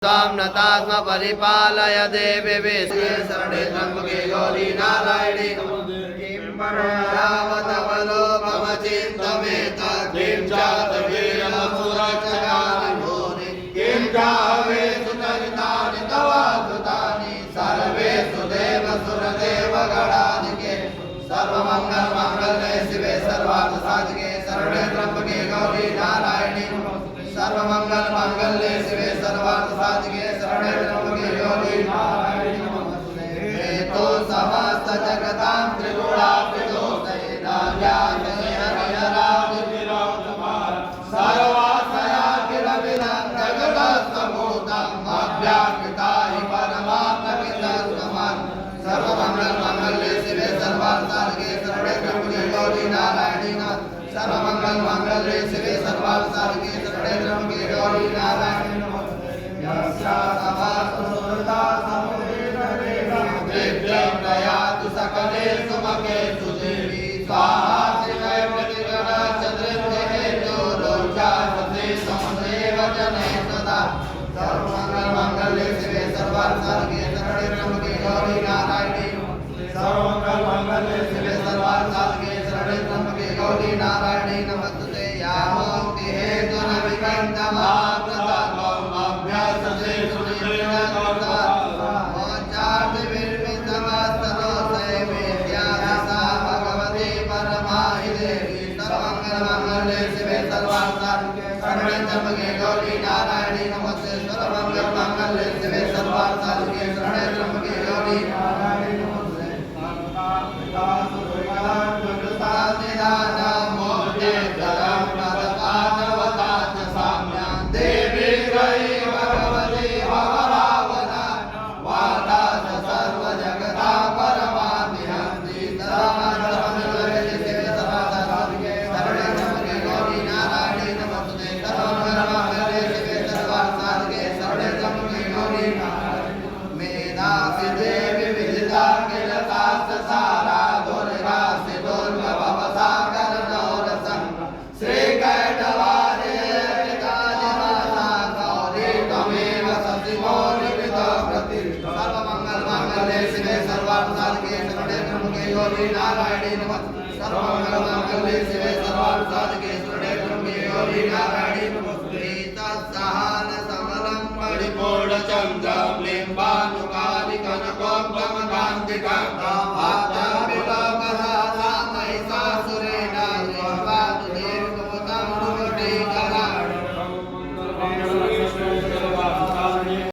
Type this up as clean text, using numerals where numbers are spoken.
त्वां नतास्म परिपालय देवी विश्वे शरणे त्र्यम्बके गौरी नारायणी रामतमलो मम चिन्तमेतत् किं चात वीरमसुरक्षकानि भूरि किं चावे सुचरितानि तव कृतानि सर्वेषु देवसुरदेवगणाधिके सर्वमङ्गलमाङ्गल्ये शिवे सर्वार्थसाधिके शरणे त्र्यम्बके गौरी नारायणी सर्वमङ्गलमाङ्गल्ये शिवे सर्वार्थसाधिके शरणे त्र्यम्बके गौरी नारायणी नमोस्तुते हेतो समस्त जगतां त्रिगुणान्वितो दैनार्याजय हरिहरादिविरोधमार सर्वाश्रयाखिलविदं जगतस्तमूतं अव्याकृता हि परमात्मविदस्तमं सर्वमङ्गलमाङ्गल्ये शिवे सर्वार्थसाधिके शरणे त्र्यम्बके गौरी नारायणी सर्वमङ्गलमाङ्गल्ये शिवे सर्वार्थसाधिके शरणे त्र्यम्बके गौरी नारायणी प्रयातु सकलेषु मखेषु देवी स्वाहा शिवैर्वतिगणचतुर्भुजे रोचासते समदेव जने सदा सर्वमङ्गलमाङ्गल्ये शिवे सर्वार्थसाधिके शरणे त्र्यम्बके गौरी नारायणी सर्वमङ्गलमाङ्गल्ये शिवे सर्वार्थसाधिके शरणे त्र्यम्बके गौरी नारायणी नमोस्तुते या मोक्ति हेतुन विकण्ठमाप्ततम् अभ्यासते सुनिर्णयकर्ता मोक्षार्थविर्मितमस्तदोषे वेद्यासा भगवती परमाहि देवी सर्वमङ्गलमाङ्गल्ये शिवे सर्वार्थसाधिके शरणे त्र्यम्बके गौरी नारायणी नमोस्तुते सर्वमङ्गलमाङ्गल्ये शिवे सर्वार्थसाधिके शरणे त्र्यम्बके गौरी नारायणी नमोस्तुते नारायणी नमोस्तुते सर्वमङ्गलमाङ्गल्ये शिवे सर्वार्थसाधिके शरणे त्र्यम्बके गौरी नारायणी नमोस्तुते तत्सहान समलं परिपूर्णचन्द्रं लिम्बानुकालिकनकोपमकान्तिकां